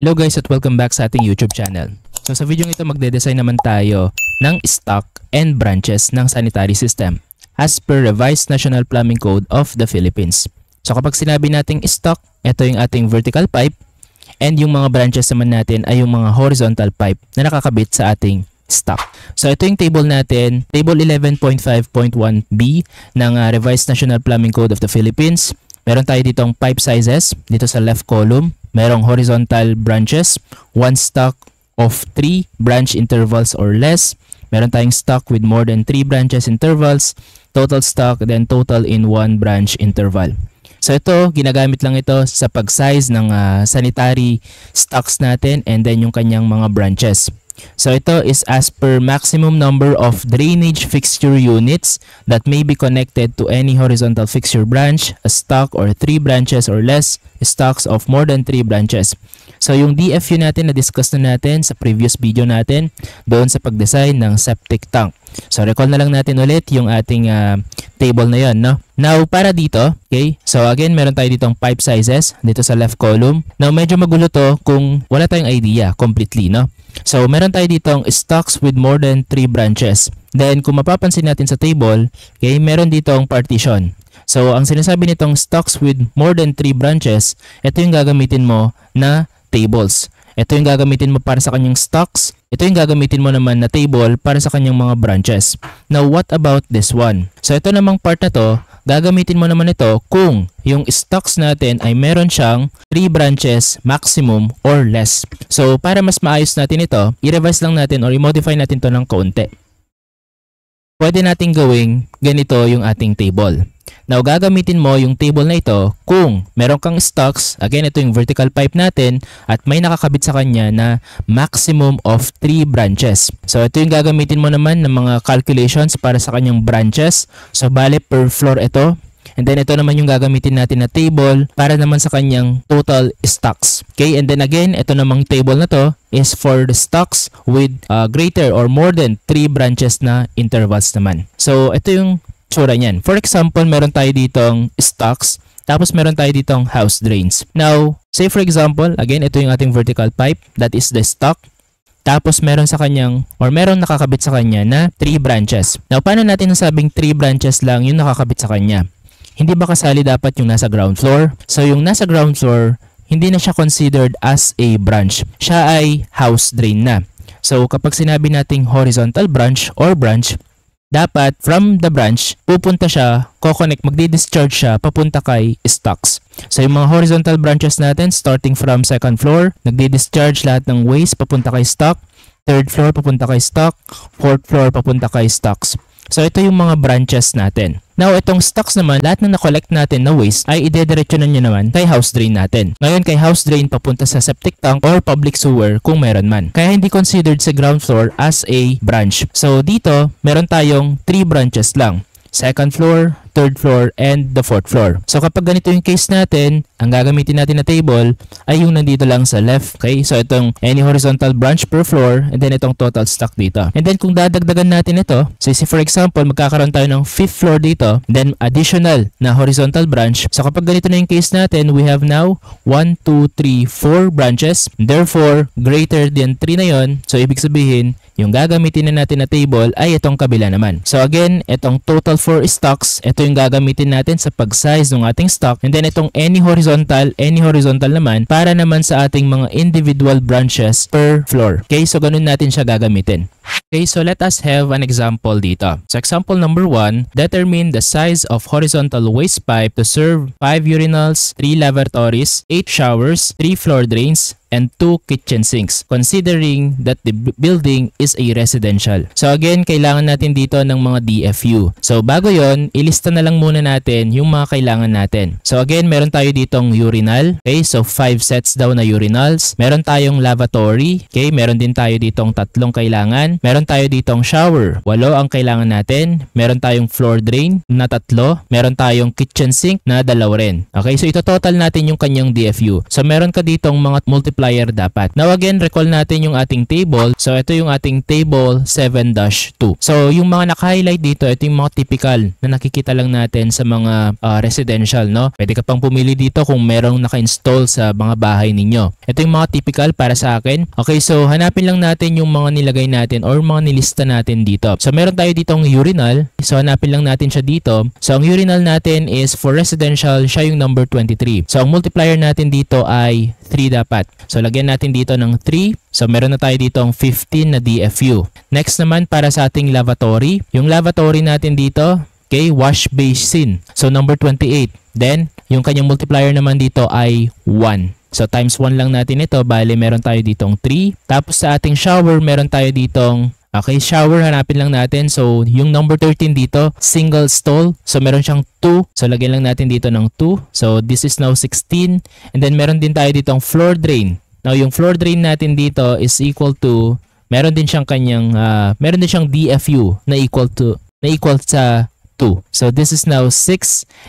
Hello guys at welcome back sa ating YouTube channel. So sa video ito magde-design naman tayo ng stock and branches ng sanitary system as per Revised National Plumbing Code of the Philippines. So kapag sinabi nating stock, ito yung ating vertical pipe and yung mga branches naman natin ay yung mga horizontal pipe na nakakabit sa ating stock. So ito yung table natin, table 11.5.1b ng Revised National Plumbing Code of the Philippines. Meron tayo ditong pipe sizes dito sa left column. Merong horizontal branches, one stock of 3 branch intervals or less. Meron tayong stock with more than 3 branches intervals, total stock, then total in 1 branch interval. So ito, ginagamit lang ito sa pag-size ng sanitary stocks natin and then yung kanyang mga branches. So ito is as per maximum number of drainage fixture units that may be connected to any horizontal fixture branch, a stock or 3 branches or less, stocks of more than 3 branches. So yung DFU natin na discuss na natin sa previous video natin doon sa pag-design ng septic tank. So recall na lang natin ulit yung ating table na yon, no? Now para dito, okay? So again, meron tayo ditong pipe sizes dito sa left column. Now medyo magulo to kung wala tayong idea completely, no? So meron tayo ditong stocks with more than 3 branches. Then kung mapapansin natin sa table, okay, meron ditong partition. So ang sinasabi nitong stocks with more than 3 branches, ito yung gagamitin mo na tables. Ito yung gagamitin mo para sa kanyang stocks. Ito yung gagamitin mo naman na table para sa kanyang mga branches. Now, what about this one? So, ito namang part na to, gagamitin mo naman ito kung yung stocks natin ay meron siyang 3 branches maximum or less. So, para mas maayos natin ito, i-revise lang natin or i-modify natin to ng kaunti. Pwede natin gawing ganito yung ating table. Now, gagamitin mo yung table na ito kung meron kang stocks, again, ito yung vertical pipe natin, at may nakakabit sa kanya na maximum of 3 branches. So, ito yung gagamitin mo naman ng mga calculations para sa kanyang branches. So, bale per floor ito. And then, ito naman yung gagamitin natin na table para naman sa kanyang total stocks. Okay, and then again, ito namang table na to is for the stocks with greater or more than 3 branches na intervals naman. So, ito yung tsura niyan. For example, meron tayo ditong stocks, tapos meron tayo ditong house drains. Now, say for example, again, ito yung ating vertical pipe, that is the stock. Tapos meron sa kanyang, or meron nakakabit sa kanya na 3 branches. Now, paano natin nasabing 3 branches lang yung nakakabit sa kanya? Hindi ba kasali dapat yung nasa ground floor? So, yung nasa ground floor, hindi na siya considered as a branch. Siya ay house drain na. So, kapag sinabi nating horizontal branch or branch, dapat from the branch, pupunta siya, ko-connect, magdi-discharge siya, papunta kay stocks. So yung mga horizontal branches natin, starting from second floor, nagdi-discharge lahat ng waste, papunta kay stock. Third floor, papunta kay stock. Fourth floor, papunta kay stocks. So ito yung mga branches natin. Now, itong stocks naman, lahat na na-collect natin na waste ay idediretso na nyo naman kay house drain natin. Ngayon, kay house drain papunta sa septic tank or public sewer kung meron man. Kaya hindi considered sa ground floor as a branch. So, dito, meron tayong 3 branches lang. Second floor, third floor, and the fourth floor. So kapag ganito yung case natin, ang gagamitin natin na table ay yung nandito lang sa left. Okay? So itong any horizontal branch per floor and then itong total stock dito. And then kung dadagdagan natin ito, so for example, magkakaroon tayo ng 5th floor dito, then additional na horizontal branch. So kapag ganito na yung case natin, we have now 1, 2, 3, 4 branches. Therefore, greater than 3 na yon. So ibig sabihin, yung gagamitin na natin na table ay itong kabila naman. So again, itong total for stocks, ito yung gagamitin natin sa pag-size ng ating stock. And then itong any horizontal naman para naman sa ating mga individual branches per floor. Okay, so ganun natin siya gagamitin. Okay, so let us have an example dito. So example number 1, determine the size of horizontal waste pipe to serve 5 urinals, 3 lavatories, 8 showers, 3 floor drains, and 2 kitchen sinks, considering that the building is a residential. So again, kailangan natin dito ng mga DFU. So bago yon, ilista na lang muna natin yung mga kailangan natin. So again, meron tayo ditong urinal. Okay, so 5 sets daw na urinals. Meron tayong lavatory. Okay, meron din tayo ditong 3 kailangan. Meron tayo ditong shower. 8 ang kailangan natin. Meron tayong floor drain na 3. Meron tayong kitchen sink na 2 rin. Okay, so ito total natin yung kanyang DFU. So meron ka ditong mga multiple multiplier dapat. Now again, recall natin yung ating table. So ito yung ating table 7-2. So yung mga naka-highlight dito, ito yung mga typical na nakikita lang natin sa mga residential, no? Pwede ka pang pumili dito kung merong naka-install sa mga bahay ninyo. Ito yung mga typical para sa akin. Okay, so hanapin lang natin yung mga nilagay natin or mga nilista natin dito. So meron tayo ditong urinal. So hanapin lang natin siya dito. So ang urinal natin is for residential, siya yung number 23. So ang multiplier natin dito ay 3 dapat. So lagyan natin dito ng 3. So meron na tayo ditong 15 na DFU. Next naman para sa ating lavatory. Yung lavatory natin dito, okay, wash basin. So number 28. Then yung kanyang multiplier naman dito ay 1. So times 1 lang natin ito, bali meron tayo ditong 3. Tapos sa ating shower, meron tayo ditong, okay, shower hanapin lang natin. So yung number 13 dito, single stall. So meron siyang 2. So lagyan lang natin dito ng 2. So this is now 16. And then meron din tayo ditong floor drain. Now yung floor drain natin dito is equal to, meron din siyang kanyang, meron din siyang DFU na equal sa 2. So this is now 6.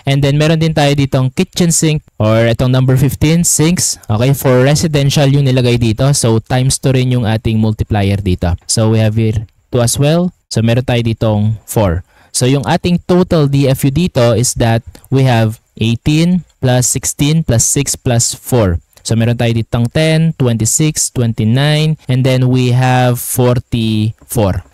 And then meron din tayo ditong kitchen sink or itong number 15 sinks. Okay, for residential yung nilagay dito. So times 2 rin yung ating multiplier dito. So we have here 2 as well. So meron tayo ditong 4. So yung ating total DFU dito is that we have 18 plus 16 plus 6 plus 4. So meron tayo ditong 10, 26, 29, and then we have 44.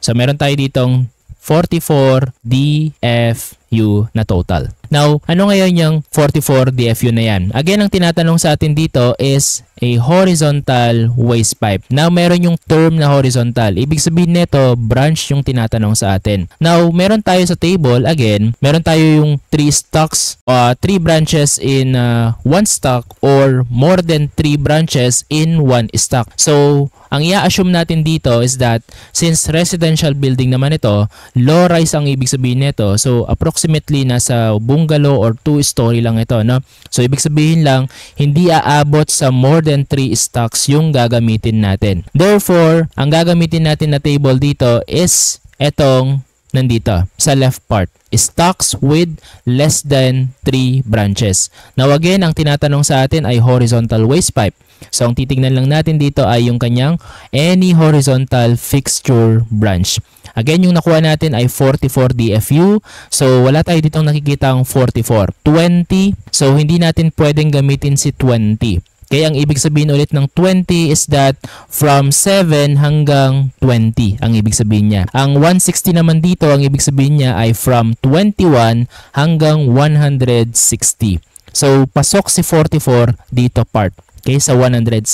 So meron tayo ditong 44 DFU na total. Now, ano ngayon yung 44 DFU na yan? Again, ang tinatanong sa atin dito is a horizontal waste pipe. Now, meron yung term na horizontal. Ibig sabihin nito, branch yung tinatanong sa atin. Now, meron tayo sa table, again, meron tayo yung 3 stocks, 3 branches in 1 stock or more than 3 branches in 1 stock. So, ang i-assume natin dito is that since residential building naman ito, low rise ang ibig sabihin nito. So approximately nasa bungalow or 2-story lang ito, no? So ibig sabihin lang hindi aabot sa more than 3 stocks yung gagamitin natin. Therefore, ang gagamitin natin na table dito is etong nandito sa left part. Stocks with less than 3 branches. Now again, ang tinatanong sa atin ay horizontal waste pipe. So ang titignan lang natin dito ay yung kanyang any horizontal fixture branch. Again, yung nakuha natin ay 44 DFU. So wala tayo ditong nakikita ang 44. 20. So hindi natin pwedeng gamitin si 20. Kaya ang ibig sabihin ulit ng 20 is that from 7 hanggang 20 ang ibig sabihin niya. Ang 160 naman dito, ang ibig sabihin niya ay from 21 hanggang 160. So pasok si 44 dito part. Okay, sa 160.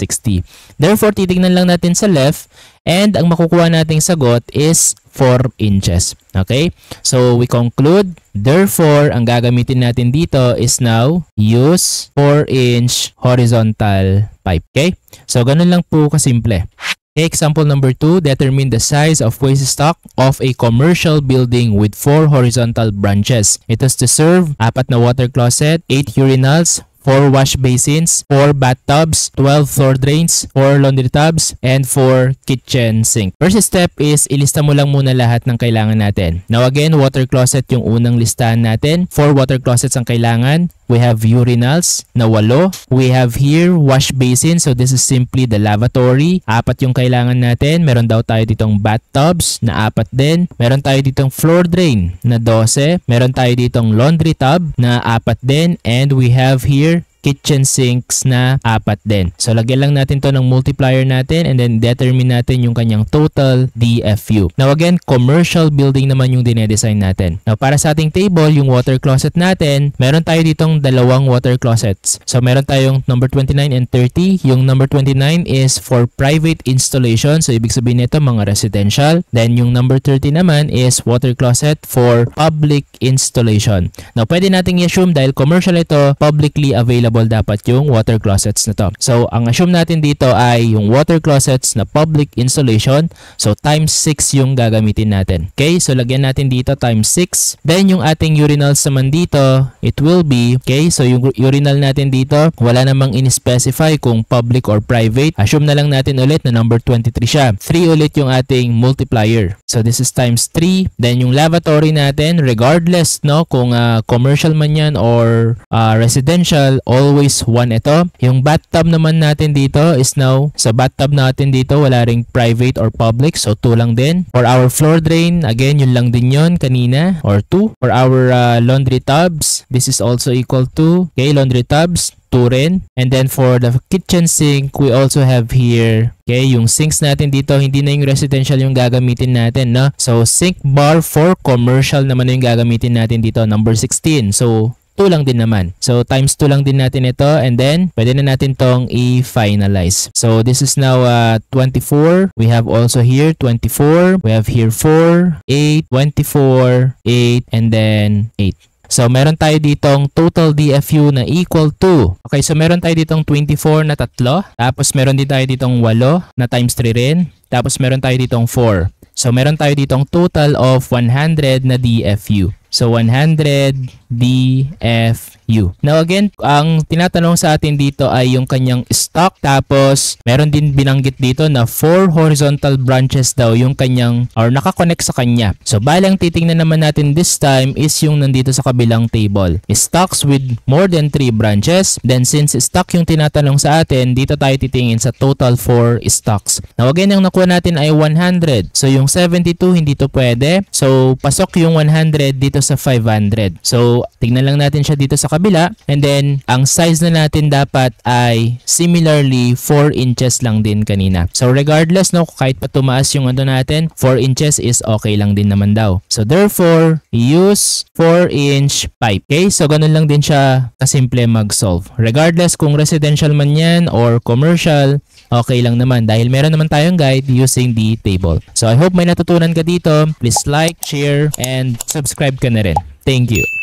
Therefore, titignan lang natin sa left and ang makukuha nating sagot is 4 inches. Okay? So, we conclude. Therefore, ang gagamitin natin dito is now use 4-inch horizontal pipe. Okay? So, ganun lang po kasimple. Okay, example number 2, determine the size of waste stock of a commercial building with 4 horizontal branches. It is to serve 4 na water closet, 8 urinals, 4 wash basins, 4 bathtubs, 12 floor drains, 4 laundry tubs, and 4 kitchen sink. First step is ilista mo lang muna lahat ng kailangan natin. Now again, water closet yung unang listahan natin. 4 water closets ang kailangan. We have urinals na 8. We have here wash basin. So this is simply the lavatory. 4 yung kailangan natin. Meron daw tayo ditong bathtubs na 4 din. Meron tayo ditong floor drain na 12. Meron tayo ditong laundry tub na 4 din. And we have here kitchen sinks na 4 din. So lagyan lang natin to ng multiplier natin and then determine natin yung kanyang total DFU. Now again, commercial building naman yung dinedesign natin. Now para sa ating table, yung water closet natin, meron tayo ditong 2 water closets. So meron tayong number 29 and 30. Yung number 29 is for private installation. So ibig sabihin nito mga residential. Then yung number 30 naman is water closet for public installation. Now pwede nating i-assume dahil commercial ito, publicly available dapat yung water closets na to. So, ang assume natin dito ay yung water closets na public installation. So, times 6 yung gagamitin natin. Okay? So, lagyan natin dito times 6. Then, yung ating urinals naman dito, it will be, okay? So, yung urinal natin dito, wala namang in-specify kung public or private. Assume na lang natin ulit na number 23 siya. 3 ulit yung ating multiplier. So, this is times 3. Then, yung lavatory natin, regardless, no, kung commercial man yan or residential, all always 1 ito. Yung bathtub naman natin dito is now, sa bathtub natin dito, wala ring private or public. So, 2 lang din. For our floor drain, again, yun lang din yun kanina, or 2. For our laundry tubs, this is also equal to, okay, laundry tubs, 2 rin. And then for the kitchen sink, we also have here, okay, yung sinks natin dito, hindi na yung residential yung gagamitin natin, no? So, sink bar for commercial naman yung gagamitin natin dito, number 16. So, 2 lang din naman. So, times 2 lang din natin ito. And then, pwede na natin tong i-finalize. So, this is now 24. We have also here 24. We have here 4, 8, 24, 8, and then 8. So, meron tayo ditong total DFU na equal to. Okay, so meron tayo ditong 24 na tatlo. Tapos meron din tayo ditong 8 na times 3 rin. Tapos meron tayo ditong 4. So, meron tayo ditong total of 100 na DFU. So, 100 DFU. Now again, ang tinatanong sa atin dito ay yung kanyang stock. Tapos, meron din binanggit dito na 4 horizontal branches daw yung kanyang, or nakakonect sa kanya. So, balang titingnan naman natin this time is yung nandito sa kabilang table. Stocks with more than 3 branches. Then, since stock yung tinatanong sa atin, dito tayo titingin sa total 4 stocks. Now again, yung nakuha natin ay 100. So, yung 72 hindi to pwede. So, pasok yung 100 dito sa 500. So, tignan lang natin siya dito sa kabila. And then, ang size na natin dapat ay similarly 4 inches lang din kanina. So, regardless, no, kahit pa tumaas yung ano natin, 4 inches is okay lang din naman daw. So, therefore, use 4-inch pipe. Okay? So, ganun lang din siya kasimple mag-solve. Regardless kung residential man yan or commercial, okay lang naman dahil meron naman tayong guide using the table. So, I hope may natutunan ka dito. Please like, share, and subscribe ka na rin. Thank you.